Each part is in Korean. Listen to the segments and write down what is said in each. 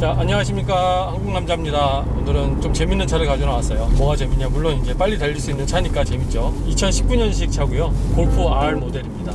자, 안녕하십니까. 한국남자입니다. 오늘은 좀 재밌는 차를 가져 나왔어요. 뭐가 재밌냐, 물론 이제 빨리 달릴 수 있는 차니까 재밌죠. 2019년식 차고요, 골프 R 모델입니다.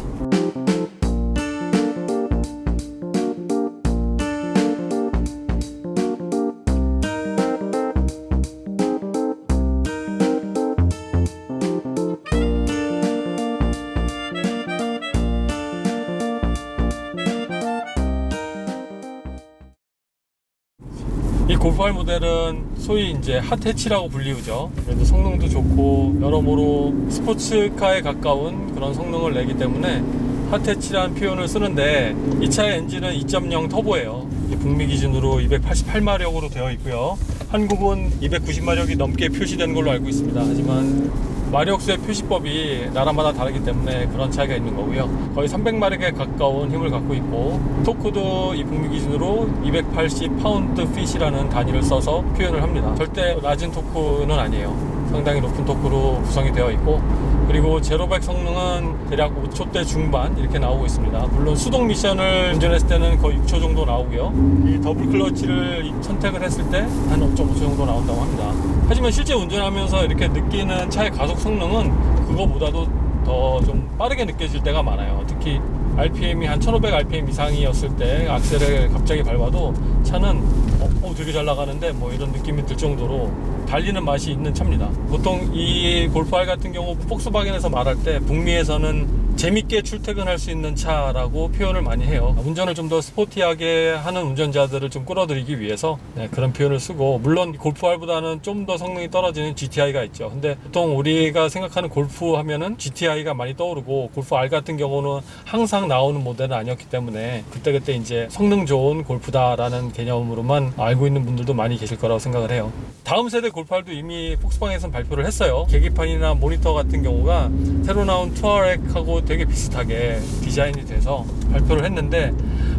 이 골프 R 모델은 소위 이제 핫해치라고 불리우죠. 그래도 성능도 좋고 여러모로 스포츠카에 가까운 그런 성능을 내기 때문에 핫해치라는 표현을 쓰는데, 이 차의 엔진은 2.0 터보예요. 북미 기준으로 288마력으로 되어 있고요. 한국은 290마력이 넘게 표시되는 걸로 알고 있습니다. 하지만 마력수의 표시법이 나라마다 다르기 때문에 그런 차이가 있는 거고요. 거의 300마력에 가까운 힘을 갖고 있고, 토크도 이 북미 기준으로 280파운드 핏이라는 단위를 써서 표현을 합니다. 절대 낮은 토크는 아니에요. 상당히 높은 토크로 구성이 되어 있고, 그리고 제로백 성능은 대략 5초대 중반 이렇게 나오고 있습니다. 물론 수동 미션을 운전했을 때는 거의 6초 정도 나오고요. 이 더블 클러치를 선택을 했을 때 한 5.5초 정도 나온다고 합니다. 하지만 실제 운전하면서 이렇게 느끼는 차의 가속 성능은 그거보다도 더 좀 빠르게 느껴질 때가 많아요. 특히 RPM이 한 1500rpm 이상이었을 때 악셀을 갑자기 밟아도 차는 되게 잘 나가는데 뭐 이런 느낌이 들 정도로 달리는 맛이 있는 차입니다. 보통 이 골프 R 같은 경우 폭스바겐에서 말할 때 북미에서는 재밌게 출퇴근할 수 있는 차라고 표현을 많이 해요. 운전을 좀 더 스포티하게 하는 운전자들을 좀 끌어들이기 위해서 그런 표현을 쓰고, 물론 골프 R보다는 좀 더 성능이 떨어지는 GTI가 있죠. 근데 보통 우리가 생각하는 골프 하면은 GTI가 많이 떠오르고, 골프 R 같은 경우는 항상 나오는 모델은 아니었기 때문에 그때그때 이제 성능 좋은 골프다라는 개념으로만 알고 있는 분들도 많이 계실 거라고 생각을 해요. 다음 세대 골프 R도 이미 폭스바겐에서는 발표를 했어요. 계기판이나 모니터 같은 경우가 새로 나온 투어렉하고 되게 비슷하게 디자인이 돼서 발표를 했는데,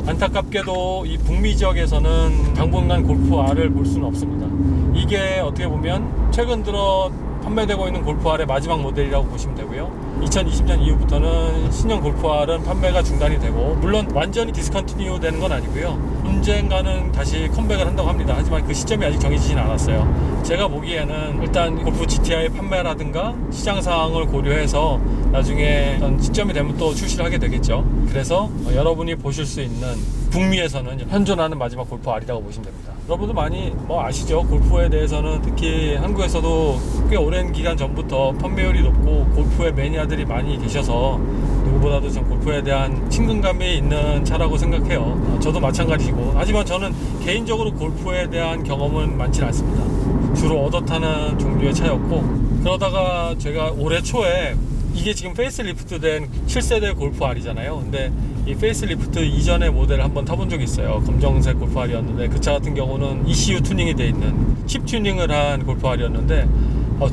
안타깝게도 이 북미 지역에서는 당분간 골프 R을 볼 수는 없습니다. 이게 어떻게 보면 최근 들어 판매되고 있는 골프 R의 마지막 모델이라고 보시면 되고요. 2020년 이후부터는 신형 골프 R은 판매가 중단이 되고, 물론 완전히 디스컨티뉴 되는 건 아니고요. 언젠가는 다시 컴백을 한다고 합니다. 하지만 그 시점이 아직 정해지진 않았어요. 제가 보기에는 일단 골프 GTI 판매라든가 시장 상황을 고려해서 나중에 어떤 시점이 되면 또 출시를 하게 되겠죠. 그래서 여러분이 보실 수 있는 북미에서는 현존하는 마지막 골프 R이라고 보시면 됩니다. 여러분도 많이 아시죠? 골프에 대해서는 특히 한국에서도 꽤 오랜 기간 전부터 판매율이 높고 골프의 매니아들이 많이 계셔서 누구보다도 전 골프에 대한 친근감이 있는 차라고 생각해요. 저도 마찬가지고, 하지만 저는 개인적으로 골프에 대한 경험은 많지는 않습니다. 주로 얻어타는 종류의 차였고, 그러다가 제가 올해 초에, 이게 지금 페이스리프트 된 7세대 골프 R이잖아요. 근데 이 페이스리프트 이전의 모델을 한번 타본 적이 있어요. 검정색 골프 R이었는데, 그 차 같은 경우는 ECU 튜닝이 되어 있는 칩 튜닝을 한 골프 R이었는데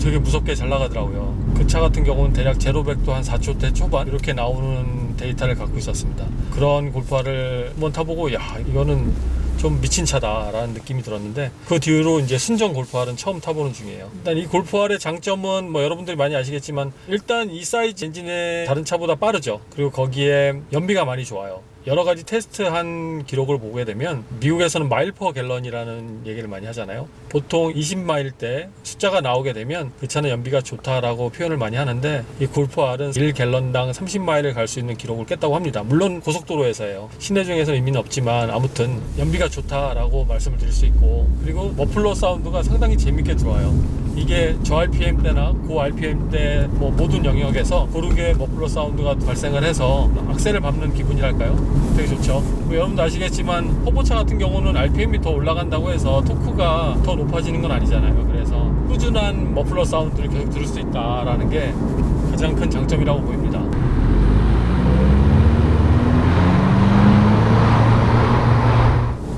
되게 무섭게 잘 나가더라고요. 그 차 같은 경우는 대략 제로백도 한 4초대 초반 이렇게 나오는 데이터를 갖고 있었습니다. 그런 골프 R을 한번 타보고, 이거는 좀 미친 차다라는 느낌이 들었는데, 그 뒤로 이제 순정 골프 R은 처음 타보는 중이에요. 일단 이 골프 R의 장점은 여러분들이 많이 아시겠지만, 일단 이 사이즈 엔진의 다른 차보다 빠르죠. 그리고 거기에 연비가 많이 좋아요. 여러 가지 테스트한 기록을 보게 되면 미국에서는 마일 퍼 갤런이라는 얘기를 많이 하잖아요. 보통 20마일 때 숫자가 나오게 되면 그 차는 연비가 좋다라고 표현을 많이 하는데, 이 골프 R은 1갤런당 30마일을 갈 수 있는 기록을 깼다고 합니다. 물론 고속도로에서예요. 시내 중에서는 의미는 없지만 아무튼 연비가 좋다라고 말씀을 드릴 수 있고, 그리고 머플러 사운드가 상당히 재밌게 들어와요. 이게 저 RPM 때나 고 RPM 때 모든 영역에서 고르게 머플러 사운드가 발생을 해서 악셀을 밟는 기분이랄까요? 되게 좋죠. 여러분도 아시겠지만 호보차 같은 경우는 RPM이 더 올라간다고 해서 토크가 더 높아지는 건 아니잖아요. 그래서 꾸준한 머플러 사운드를 계속 들을 수 있다라는 게 가장 큰 장점이라고 보입니다.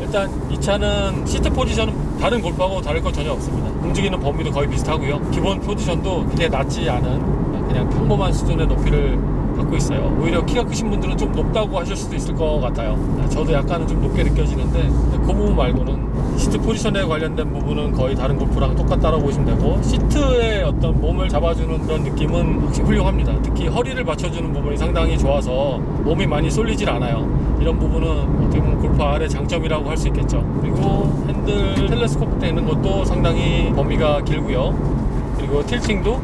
일단 이 차는 시트 포지션은 다른 골프하고 다를 것 전혀 없습니다. 움직이는 범위도 거의 비슷하고요. 기본 포지션도 그렇게 낮지 않은 그냥 평범한 수준의 높이를 갖고 있어요. 오히려 키가 크신 분들은 좀 높다고 하실 수도 있을 것 같아요. 저도 약간은 좀 높게 느껴지는데 그 부분 말고는 시트 포지션에 관련된 부분은 거의 다른 골프랑 똑같다라고 보시면 되고, 시트의 어떤 몸을 잡아주는 그런 느낌은 확실히 훌륭합니다. 특히 허리를 받쳐주는 부분이 상당히 좋아서 몸이 많이 쏠리질 않아요. 이런 부분은 어떻게 보면 골프 R의 장점이라고 할 수 있겠죠. 그리고 핸들 텔레스코프 되는 것도 상당히 범위가 길고요. 그리고 틸팅도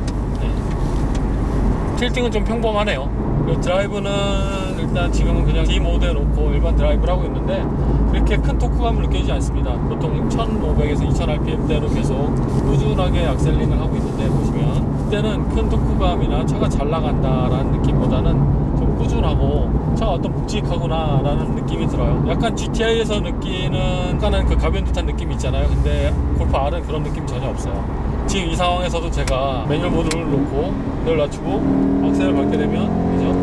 틸팅은 좀 평범하네요. 드라이브는 일단 지금은 그냥 D 모드에 놓고 일반 드라이브를 하고 있는데 그렇게 큰 토크감을 느끼지 않습니다. 보통 1500에서 2000rpm대로 계속 꾸준하게 악셀링을 하고 있는데, 보시면 이때는 큰 토크감이나 차가 잘 나간다라는 느낌보다는 좀 꾸준하고 차가 어떤 묵직하구나 라는 느낌이 들어요. 약간 GTI에서 느끼는 약간은 그 가벼운 듯한 느낌이 있잖아요. 근데 골프 R은 그런 느낌이 전혀 없어요. 지금 이 상황에서도 제가 매뉴얼 모드를 놓고 늘 낮추고 악셀을 밟게 되면, 그죠?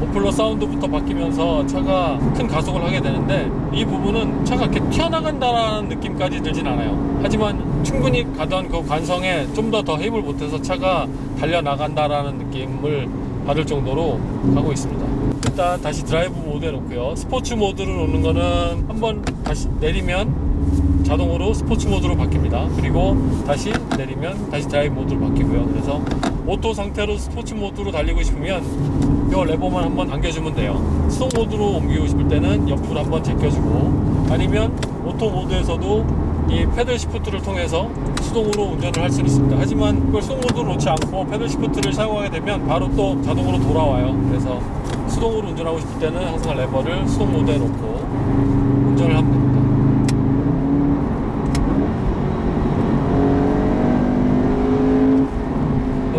오플러 사운드부터 바뀌면서 차가 큰 가속을 하게 되는데, 이 부분은 차가 이렇게 튀어나간다라는 느낌까지 들진 않아요. 하지만 충분히 가던 그 관성에 좀 더 힘을 보태서 차가 달려나간다라는 느낌을 받을 정도로 가고 있습니다. 일단 다시 드라이브 모드에 놓고요. 스포츠 모드로 놓는 거는 한번 다시 내리면 자동으로 스포츠 모드로 바뀝니다. 그리고 다시 내리면 다시 드라이브 모드로 바뀌고요. 그래서 오토 상태로 스포츠 모드로 달리고 싶으면 이 레버만 한번 당겨주면 돼요. 수동 모드로 옮기고 싶을 때는 옆으로 한번 제껴주고, 아니면 오토 모드에서도 이 패들 시프트를 통해서 수동으로 운전을 할 수 있습니다. 하지만 그걸 수동 모드로 놓지 않고 패들 시프트를 사용하게 되면 바로 또 자동으로 돌아와요. 그래서 수동으로 운전하고 싶을 때는 항상 레버를 수동 모드에 놓고 운전을 하면 됩니다.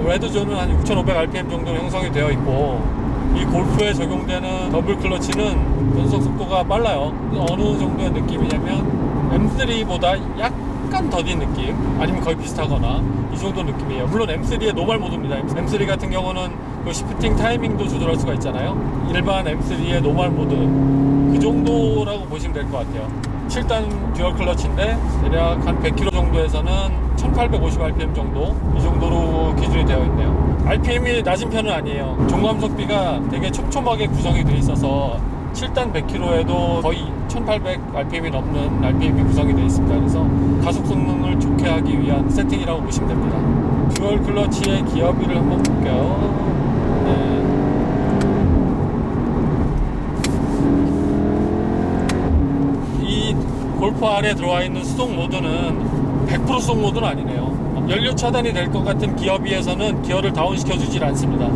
레드존은 한 6500rpm 정도로 형성이 되어 있고, 이 골프에 적용되는 더블 클러치는 변속 속도가 빨라요. 어느 정도의 느낌이냐면 M3보다 약간 더딘 느낌, 아니면 거의 비슷하거나 이 정도 느낌이에요. 물론 M3의 노멀 모드입니다. M3 같은 경우는 그 시프팅 타이밍도 조절할 수가 있잖아요. 일반 M3의 노멀 모드 그 정도라고 보시면 될 것 같아요. 7단 듀얼 클러치인데 대략 한 100km 정도에서는 1850rpm 정도, 이 정도로 기준이 되어 있네요. RPM이 낮은 편은 아니에요. 종감속비가 되게 촘촘하게 구성이 되어 있어서 7단 100km에도 거의 1800rpm이 넘는 RPM이 구성이 되어 있습니다. 그래서 가속 성능을 좋게 하기 위한 세팅이라고 보시면 됩니다. 듀얼 클러치의 기어비를 한번 볼게요. 네. 이 골프 R에 들어와 있는 수동 모드는 100% 수동 모드는 아니네요. 연료 차단이 될 것 같은 기어비에서는 기어를 다운시켜 주질 않습니다.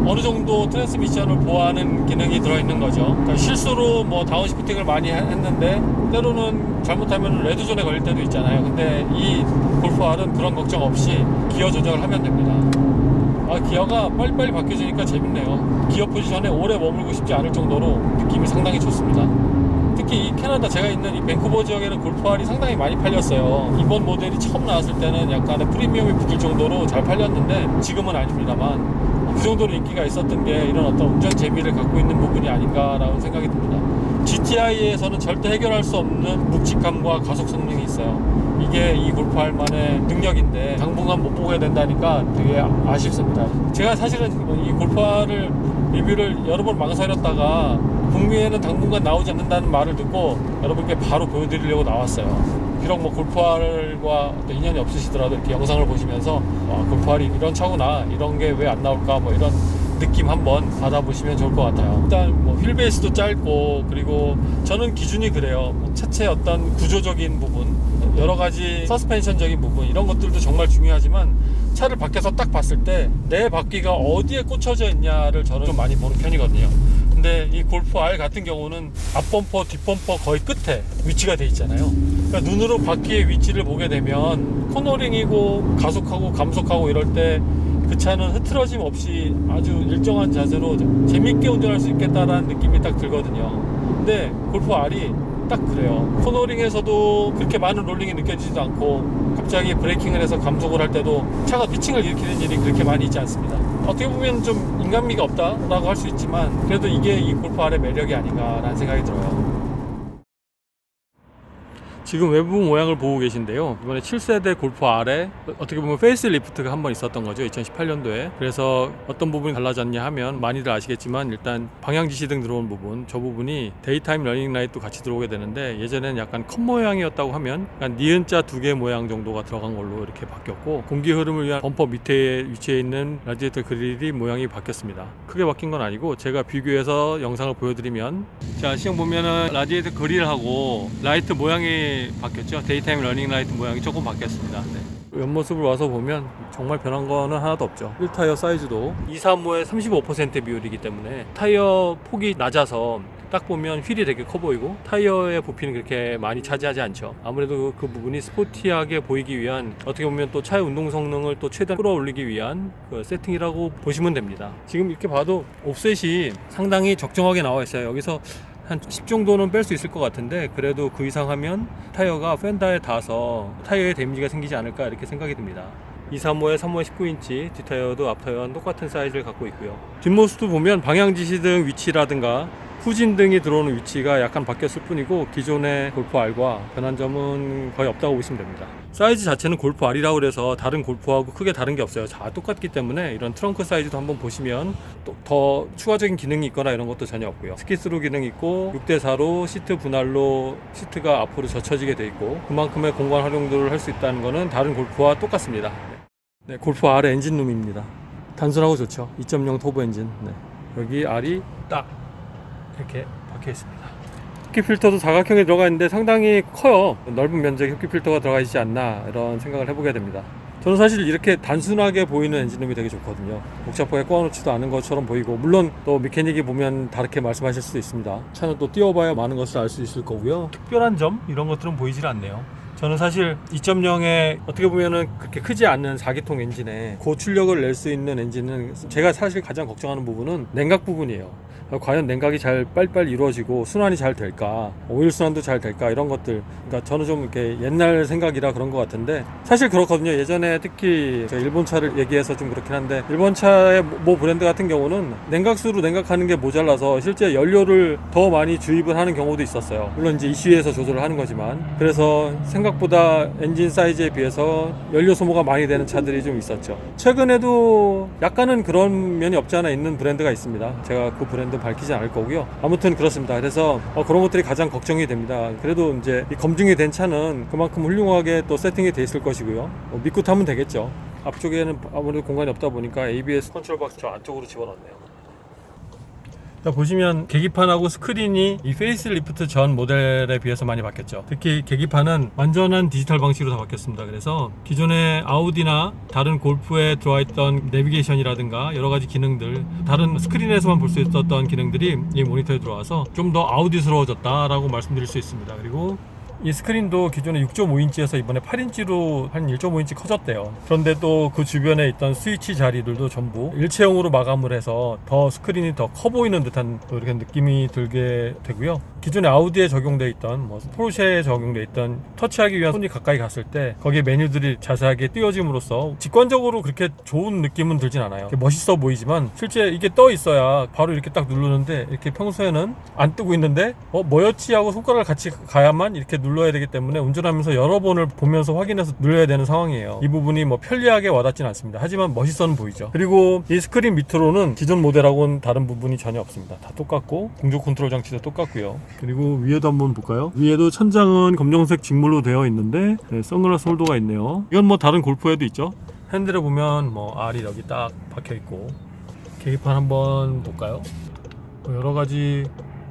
어느 정도 트랜스미션을 보호하는 기능이 들어있는 거죠. 그러니까 실수로 뭐 다운시프팅을 많이 했는데 때로는 잘못하면 레드존에 걸릴 때도 있잖아요. 근데 이 골프 R은 그런 걱정 없이 기어 조정을 하면 됩니다. 기어가 빨리빨리 바뀌어지니까 재밌네요. 기어 포지션에 오래 머물고 싶지 않을 정도로 느낌이 상당히 좋습니다. 특히 이 캐나다, 제가 있는 이 밴쿠버 지역에는 골프 R이 상당히 많이 팔렸어요. 이번 모델이 처음 나왔을 때는 약간의 프리미엄이 붙을 정도로 잘 팔렸는데 지금은 아닙니다만, 그 정도로 인기가 있었던 게 이런 어떤 운전 재미를 갖고 있는 부분이 아닌가라는 생각이 듭니다. GTI에서는 절대 해결할 수 없는 묵직함과 가속 성능이 있어요. 이게 이 골프 R만의 능력인데 당분간 못 보게 된다니까 되게 아쉽습니다. 제가 사실은 이 골프 R을 리뷰를 여러 번 망설였다가 북미에는 당분간 나오지 않는다는 말을 듣고 여러분께 바로 보여드리려고 나왔어요. 비록 뭐 골프 R과 인연이 없으시더라도 이렇게 영상을 보시면서 골프 R이 이런 차구나, 이런 게 왜 안 나올까, 뭐 이런 느낌 한번 받아보시면 좋을 것 같아요. 일단 뭐 휠베이스도 짧고, 그리고 저는 기준이 그래요. 차체 어떤 구조적인 부분, 여러 가지 서스펜션적인 부분, 이런 것들도 정말 중요하지만 차를 밖에서 딱 봤을 때 내 바퀴가 어디에 꽂혀져 있냐를 저는 좀 많이 보는 편이거든요. 근데 이 골프 R 같은 경우는 앞범퍼, 뒷범퍼 거의 끝에 위치가 돼 있잖아요. 그러니까 눈으로 바퀴의 위치를 보게 되면 코너링이고 가속하고 감속하고 이럴 때 그 차는 흐트러짐 없이 아주 일정한 자세로 재밌게 운전할 수 있겠다라는 느낌이 딱 들거든요. 근데 골프 R이 딱 그래요. 코너링에서도 그렇게 많은 롤링이 느껴지지도 않고, 갑자기 브레이킹을 해서 감속을 할 때도 차가 피칭을 일으키는 일이 그렇게 많이 있지 않습니다. 어떻게 보면 좀 인간미가 없다라고 할 수 있지만, 그래도 이게 이 골프 R의 매력이 아닌가라는 생각이 들어요. 지금 외부 모양을 보고 계신데요. 이번에 7세대 골프 R에 어떻게 보면 페이스 리프트가 한번 있었던 거죠. 2018년도에. 그래서 어떤 부분이 달라졌냐 하면 많이들 아시겠지만 일단 방향 지시등 들어온 부분, 저 부분이 데이타임 러닝 라이트도 같이 들어오게 되는데 예전에는 약간 컵 모양이었다고 하면 약간 니은자 2개 모양 정도가 들어간 걸로 이렇게 바뀌었고, 공기 흐름을 위한 범퍼 밑에 위치해 있는 라디에이터 그릴이 모양이 바뀌었습니다. 크게 바뀐 건 아니고 제가 비교해서 영상을 보여드리면, 자 시험 보면은 라디에이터 그릴하고 라이트 모양이 바뀌었죠. 데이타임 러닝 라이트 모양이 조금 바뀌었습니다. 네. 옆모습을 와서 보면 정말 변한 거는 하나도 없죠. 1타이어 사이즈도 235의 35% 비율이기 때문에 타이어 폭이 낮아서 딱 보면 휠이 되게 커 보이고 타이어의 부피는 그렇게 많이 차지하지 않죠. 아무래도 그 부분이 스포티하게 보이기 위한, 어떻게 보면 또 차의 운동 성능을 또 최대한 끌어올리기 위한 그 세팅이라고 보시면 됩니다. 지금 이렇게 봐도 옵셋이 상당히 적정하게 나와 있어요. 여기서 한 10 정도는 뺄 수 있을 것 같은데, 그래도 그 이상 하면 타이어가 펜다에 닿아서 타이어에 데미지가 생기지 않을까 이렇게 생각이 듭니다. 235에 3호에 19인치, 뒷타이어도 앞타이어와 똑같은 사이즈를 갖고 있고요. 뒷모습도 보면 방향지시등 위치라든가 후진등이 들어오는 위치가 약간 바뀌었을 뿐이고 기존의 골프 R과 변한 점은 거의 없다고 보시면 됩니다. 사이즈 자체는 골프 R이라고 해서 다른 골프하고 크게 다른 게 없어요. 다 똑같기 때문에 이런 트렁크 사이즈도 한번 보시면 또 더 추가적인 기능이 있거나 이런 것도 전혀 없고요. 스키스루 기능이 있고 6대4로 시트 분할로 시트가 앞으로 젖혀지게 돼 있고 그만큼의 공간 활용도를 할 수 있다는 것은 다른 골프와 똑같습니다. 네, 골프 R의 엔진룸입니다. 단순하고 좋죠. 2.0 터보 엔진. 네. 여기 R이 딱 이렇게 박혀 있습니다. 흡기 필터도 사각형에 들어가 있는데 상당히 커요. 넓은 면적의 흡기 필터가 들어가 있지 않나 이런 생각을 해보게 됩니다. 저는 사실 이렇게 단순하게 보이는 엔진룸이 되게 좋거든요. 복잡하게 꼬아놓지도 않은 것처럼 보이고, 물론 또 메케닉이 보면 다르게 말씀하실 수도 있습니다. 차는 또 띄워봐야 많은 것을 알 수 있을 거고요. 특별한 점 이런 것들은 보이질 않네요. 저는 사실 2.0에 어떻게 보면은 그렇게 크지 않는 4기통 엔진에 고출력을 낼 수 있는 엔진은 제가 사실 가장 걱정하는 부분은 냉각 부분이에요. 과연 냉각이 잘 빨리빨리 이루어지고 순환이 잘 될까, 오일 순환도 잘 될까, 이런 것들. 그러니까 저는 좀 이렇게 옛날 생각이라 그런 것 같은데 사실 그렇거든요. 예전에 특히 일본 차를 얘기해서 좀 그렇긴 한데, 일본 차의 모 브랜드 같은 경우는 냉각수로 냉각하는 게 모자라서 실제 연료를 더 많이 주입을 하는 경우도 있었어요. 물론 이제 이슈에서 조절을 하는 거지만, 그래서 생각보다 엔진 사이즈에 비해서 연료 소모가 많이 되는 차들이 좀 있었죠. 최근에도 약간은 그런 면이 없지 않아 있는 브랜드가 있습니다. 제가 그 브랜드 밝히지 않을 거고요. 아무튼 그렇습니다. 그래서 그런 것들이 가장 걱정이 됩니다. 그래도 이제 이 검증이 된 차는 그만큼 훌륭하게 또 세팅이 돼 있을 것이고요. 믿고 타면 되겠죠. 앞쪽에는 아무래도 공간이 없다 보니까 ABS 컨트롤 박스 저 안쪽으로 집어넣었네요. 자, 보시면 계기판하고 스크린이 이 페이스 리프트 전 모델에 비해서 많이 바뀌었죠. 특히 계기판은 완전한 디지털 방식으로 다 바뀌었습니다. 그래서 기존의 아우디나 다른 골프에 들어와 있던 내비게이션이라든가 여러 가지 기능들, 다른 스크린에서만 볼 수 있었던 기능들이 이 모니터에 들어와서 좀 더 아우디스러워졌다라고 말씀드릴 수 있습니다. 그리고 이 스크린도 기존에 6.5인치에서 이번에 8인치로 한 1.5인치 커졌대요. 그런데 또 그 주변에 있던 스위치 자리들도 전부 일체형으로 마감을 해서 더 스크린이 더 커 보이는 듯한 이렇게 느낌이 들게 되고요. 기존에 아우디에 적용되어 있던 포르쉐에 적용되어 있던 터치하기 위한 손이 가까이 갔을 때 거기에 메뉴들이 자세하게 띄워짐으로써 직관적으로 그렇게 좋은 느낌은 들진 않아요. 멋있어 보이지만 실제 이게 떠 있어야 바로 이렇게 딱 누르는데, 이렇게 평소에는 안 뜨고 있는데 뭐였지 하고 손가락을 같이 가야만 이렇게 눌러야 되기 때문에 운전하면서 여러 번을 보면서 확인해서 눌러야 되는 상황이에요. 이 부분이 편리하게 와닿진 않습니다. 하지만 멋있어는 보이죠. 그리고 이 스크린 밑으로는 기존 모델하고는 다른 부분이 전혀 없습니다. 다 똑같고 공조 컨트롤 장치도 똑같고요. 그리고 위에도 한번 볼까요? 위에도 천장은 검정색 직물로 되어 있는데 선글라스 홀더가 있네요. 이건 다른 골프에도 있죠. 핸들에 보면 R이 여기 딱 박혀 있고, 계기판 한번 볼까요? 여러 가지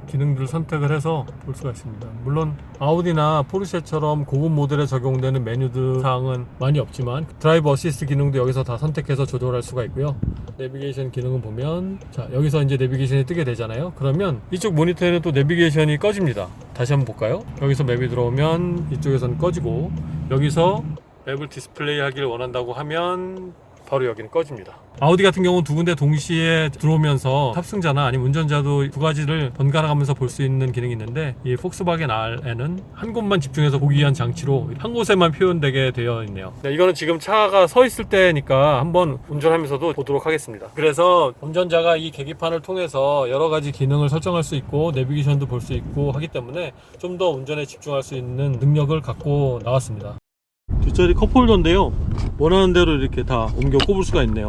기능들을 선택을 해서 볼 수가 있습니다. 물론 아우디나 포르쉐처럼 고급 모델에 적용되는 메뉴들 사항은 많이 없지만 드라이브 어시스트 기능도 여기서 다 선택해서 조절할 수가 있고요. 내비게이션 기능은 보면, 자 여기서 이제 내비게이션이 뜨게 되잖아요. 그러면 이쪽 모니터에는 또 내비게이션이 꺼집니다. 다시 한번 볼까요? 여기서 맵이 들어오면 이쪽에서는 꺼지고, 여기서 맵을 디스플레이 하기를 원한다고 하면 바로 여기는 꺼집니다. 아우디 같은 경우는 두 군데 동시에 들어오면서 탑승자나 아니면 운전자도 두 가지를 번갈아 가면서 볼 수 있는 기능이 있는데, 이 폭스바겐 R에는 한 곳만 집중해서 보기 위한 장치로 한 곳에만 표현되게 되어 있네요. 네, 이거는 지금 차가 서 있을 때니까 한번 운전하면서도 보도록 하겠습니다. 그래서 운전자가 이 계기판을 통해서 여러 가지 기능을 설정할 수 있고 내비게이션도 볼 수 있고 하기 때문에 좀 더 운전에 집중할 수 있는 능력을 갖고 나왔습니다. 뒷자리 컵홀더인데요, 원하는 대로 이렇게 다 옮겨 꼽을 수가 있네요.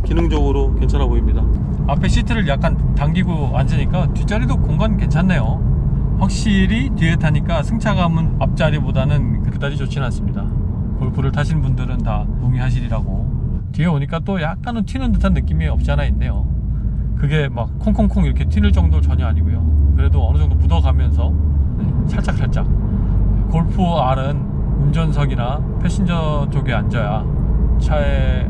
기능적으로 괜찮아 보입니다. 앞에 시트를 약간 당기고 앉으니까 뒷자리도 공간 괜찮네요. 확실히 뒤에 타니까 승차감은 앞자리보다는 그다지 좋지는 않습니다. 골프를 타신 분들은 다 동의하시리라고. 뒤에 오니까 또 약간은 튀는 듯한 느낌이 없지 않아 있네요. 그게 막 콩콩콩 이렇게 튀는 정도 전혀 아니고요. 그래도 어느 정도 묻어가면서 살짝 골프 R은 운전석이나 패신저 쪽에 앉아야 차에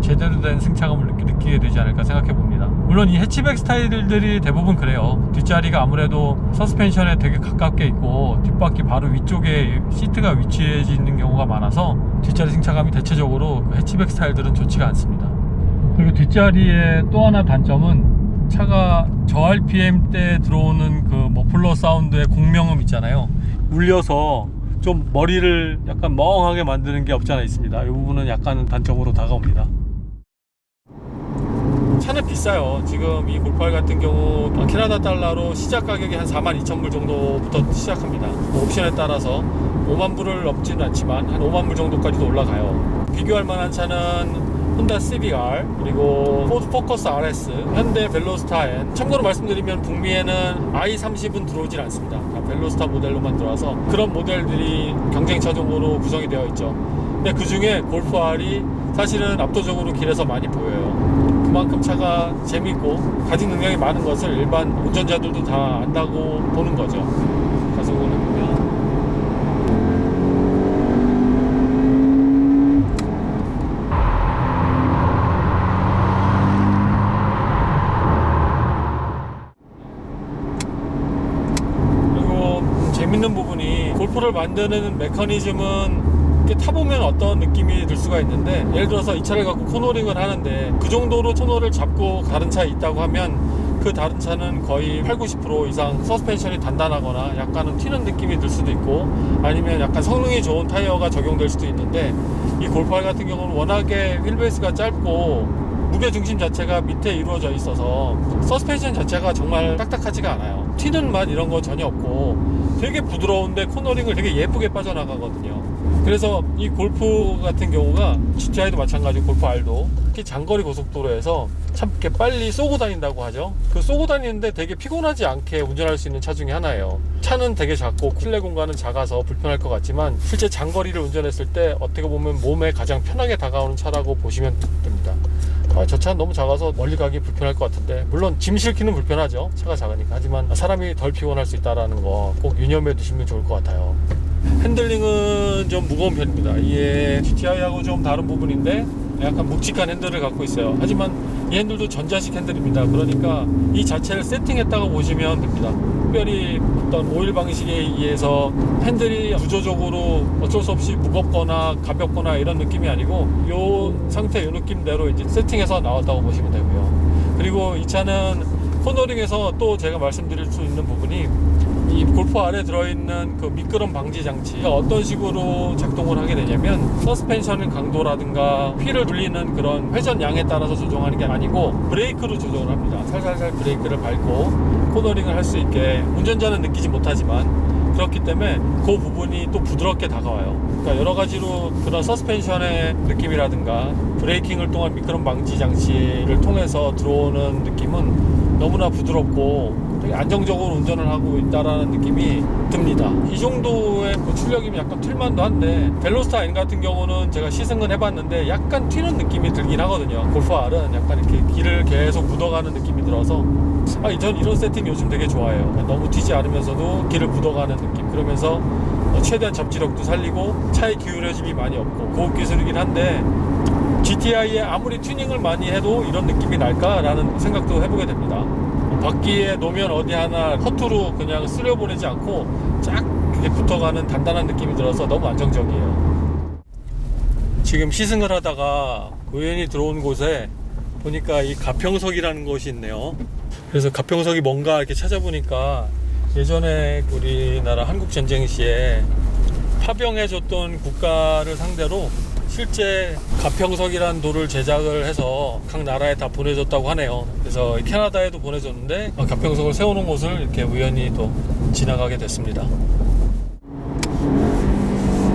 제대로 된 승차감을 느끼게 되지 않을까 생각해 봅니다. 물론 이 해치백 스타일들이 대부분 그래요. 뒷자리가 아무래도 서스펜션에 되게 가깝게 있고 뒷바퀴 바로 위쪽에 시트가 위치해 있는 경우가 많아서 뒷자리 승차감이 대체적으로 해치백 스타일들은 좋지가 않습니다. 그리고 뒷자리의 또 하나 단점은 차가 저 RPM 때 들어오는 그 머플러 사운드의 공명음 있잖아요. 울려서 좀 머리를 약간 멍하게 만드는 게 없지 않아 있습니다. 이 부분은 약간 단점으로 다가옵니다. 차는 비싸요. 지금 이 골프 R 같은 경우 캐나다 달러로 시작 가격이 한 42,000불 정도부터 시작합니다. 옵션에 따라서 5만 불을 넘지는 않지만 한 5만 불 정도까지도 올라가요. 비교할 만한 차는 혼다 CBR, 그리고 포드 포커스 RS, 현대 벨로스타 N. 참고로 말씀드리면 북미에는 i30은 들어오질 않습니다. 다 벨로스타 모델로만 들어와서 그런 모델들이 경쟁 차종으로 구성이 되어 있죠. 근데 그 중에 골프 R이 사실은 압도적으로 길에서 많이 보여요. 그만큼 차가 재밌고 가진 능력이 많은 것을 일반 운전자들도 다 안다고 보는 거죠. 가속을 해보면 재밌는 부분이, 골프를 만드는 메커니즘은 타보면 어떤 느낌이 들 수가 있는데, 예를 들어서 이 차를 갖고 코너링을 하는데 그 정도로 코너를 잡고 다른 차에 있다고 하면 그 다른 차는 거의 80-90% 이상 서스펜션이 단단하거나 약간은 튀는 느낌이 들 수도 있고, 아니면 약간 성능이 좋은 타이어가 적용될 수도 있는데, 이 골프 R 같은 경우는 워낙에 휠베이스가 짧고 무게중심 자체가 밑에 이루어져 있어서 서스펜션 자체가 정말 딱딱하지가 않아요. 튀는 맛 이런 거 전혀 없고 되게 부드러운데 코너링을 되게 예쁘게 빠져나가거든요. 그래서 이 골프 같은 경우가 GTI도 마찬가지고 골프 R도 특히 장거리 고속도로에서 참 이렇게 빨리 쏘고 다닌다고 하죠. 그 쏘고 다니는데 되게 피곤하지 않게 운전할 수 있는 차 중에 하나예요. 차는 되게 작고 실내 공간은 작아서 불편할 것 같지만 실제 장거리를 운전했을 때 어떻게 보면 몸에 가장 편하게 다가오는 차라고 보시면 됩니다. 저 차는 너무 작아서 멀리 가기 불편할 것 같은데, 물론 짐 싣기는 불편하죠. 차가 작으니까. 하지만 사람이 덜 피곤할 수 있다는 거 꼭 유념해 두시면 좋을 것 같아요. 핸들링은 좀 무거운 편입니다. 이게 GTI하고 좀 다른 부분인데 약간 묵직한 핸들을 갖고 있어요. 하지만 이 핸들도 전자식 핸들입니다. 그러니까 이 자체를 세팅했다고 보시면 됩니다. 특별히 어떤 오일 방식에 의해서 핸들이 구조적으로 어쩔 수 없이 무겁거나 가볍거나 이런 느낌이 아니고 이 상태, 이 느낌대로 이제 세팅해서 나왔다고 보시면 되고요. 그리고 이 차는 코너링에서 또 제가 말씀드릴 수 있는 부분이, 이 골프 R에 들어있는 그 미끄럼 방지 장치가 어떤 식으로 작동을 하게 되냐면, 서스펜션 강도라든가 휠을 돌리는 그런 회전량에 따라서 조정하는 게 아니고 브레이크로 조정을 합니다. 살살살 브레이크를 밟고 코너링을 할 수 있게, 운전자는 느끼지 못하지만 그렇기 때문에 그 부분이 또 부드럽게 다가와요. 그러니까 여러 가지로 그런 서스펜션의 느낌이라든가 브레이킹을 통한 미끄럼 방지 장치를 통해서 들어오는 느낌은 너무나 부드럽고 되게 안정적으로 운전을 하고 있다라는 느낌이 듭니다. 이 정도의 출력이면 약간 튈만도 한데, 벨로스타 N 같은 경우는 제가 시승은 해봤는데 약간 튀는 느낌이 들긴 하거든요. 골프 R은 약간 이렇게 길을 계속 묻어가는 느낌이 들어서 전 이런 세팅 요즘 되게 좋아해요. 너무 튀지 않으면서도 길을 묻어가는 느낌, 그러면서 최대한 접지력도 살리고 차의 기울여짐이 많이 없고 고급 기술이긴 한데, GTI에 아무리 튜닝을 많이 해도 이런 느낌이 날까라는 생각도 해보게 됩니다. 바퀴에 놓으면 어디 하나 허투루 그냥 쓸려보내지 않고 쫙 이렇게 붙어가는 단단한 느낌이 들어서 너무 안정적이에요. 지금 시승을 하다가 우연히 들어온 곳에 보니까 이 가평석이라는 곳이 있네요. 그래서 가평석이 뭔가 이렇게 찾아보니까 예전에 우리나라 한국전쟁 시에 파병해줬던 국가를 상대로 실제 가평석이라는 돌을 제작을 해서 각 나라에 다 보내줬다고 하네요. 그래서 캐나다에도 보내줬는데 가평석을 세워놓은 곳을 이렇게 우연히 또 지나가게 됐습니다.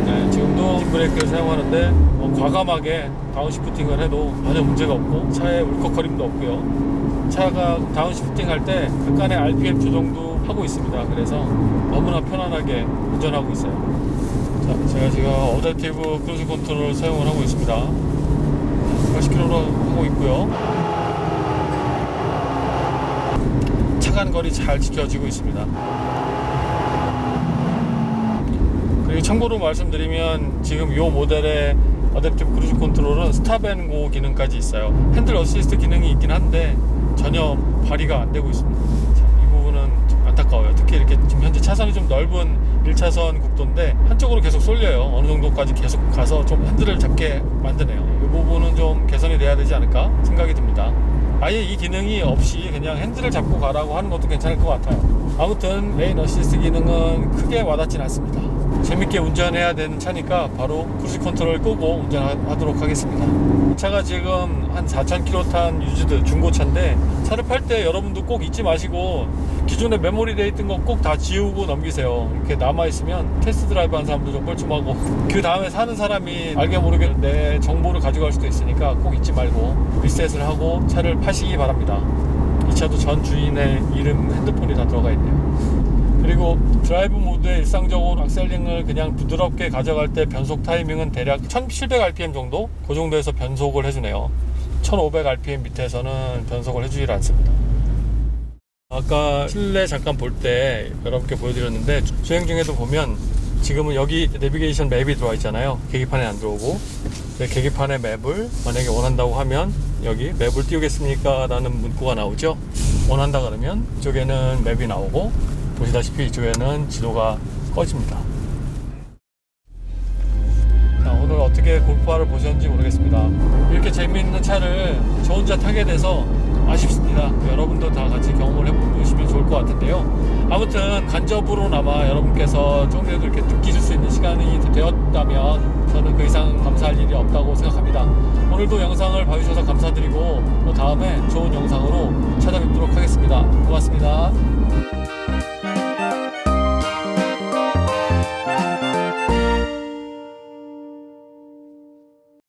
네, 지금도 뒷브레이크를 사용하는데 과감하게 다운시프팅을 해도 전혀 문제가 없고 차에 울컥거림도 없고요. 차가 다운시프팅 할 때 약간의 RPM 조정도 하고 있습니다. 그래서 너무나 편안하게 운전하고 있어요. 자, 제가 지금 어댑티브 크루즈 컨트롤을 사용을 하고 있습니다. 80km로 하고 있고요. 차간 거리 잘 지켜지고 있습니다. 그리고 참고로 말씀드리면 지금 이 모델의 어댑티브 크루즈 컨트롤은 스탑앤고 기능까지 있어요. 핸들 어시스트 기능이 있긴 한데 전혀 발휘가 안 되고 있습니다. 자, 이 부분은 좀 안타까워요. 특히 이렇게 지금 현재 차선이 좀 넓은 1차선 국도인데 한쪽으로 계속 쏠려요. 어느 정도까지 계속 가서 좀 핸들을 잡게 만드네요. 이 부분은 좀 개선이 돼야 되지 않을까 생각이 듭니다. 아예 이 기능이 없이 그냥 핸들을 잡고 가라고 하는 것도 괜찮을 것 같아요. 아무튼 레인 어시스트 기능은 크게 와닿진 않습니다. 재밌게 운전해야 되는 차니까 바로 크루즈 컨트롤 끄고 운전하도록 하겠습니다. 이 차가 지금 한 4,000km 탄 유즈드 중고차인데 차를 팔 때 여러분도 꼭 잊지 마시고 기존에 메모리 돼 있던 거 꼭 다 지우고 넘기세요. 이렇게 남아있으면 테스트 드라이브 하는 사람도 좀 뻘쭘하고 그 다음에 사는 사람이 알게 모르게 내 정보를 가져갈 수도 있으니까 꼭 잊지 말고 리셋을 하고 차를 파시기 바랍니다. 이 차도 전 주인의 이름, 핸드폰이 다 들어가 있네요. 그리고 드라이브 모드에 일상적으로 악셀링을 그냥 부드럽게 가져갈 때 변속 타이밍은 대략 1700rpm 정도? 그 정도에서 변속을 해주네요. 1500rpm 밑에서는 변속을 해주질 않습니다. 아까 실내 잠깐 볼 때 여러분께 보여드렸는데 주행 중에도 보면 지금은 여기 내비게이션 맵이 들어와 있잖아요. 계기판에 안 들어오고 계기판의 맵을 만약에 원한다고 하면 여기 맵을 띄우겠습니까? 라는 문구가 나오죠. 원한다 그러면 이쪽에는 맵이 나오고 보시다시피 이쪽에는 지도가 꺼집니다. 자, 오늘 어떻게 골프화를 보셨는지 모르겠습니다. 이렇게 재미있는 차를 저 혼자 타게 돼서 아쉽습니다. 여러분도 다 같이 경험을 해보시면 좋을 것 같은데요. 아무튼 간접으로나마 여러분께서 좀이라도 이렇게 느끼실 수 있는 시간이 되었다면 저는 그 이상 감사할 일이 없다고 생각합니다. 오늘도 영상을 봐주셔서 감사드리고 또 다음에 좋은 영상으로 찾아뵙도록 하겠습니다. 고맙습니다.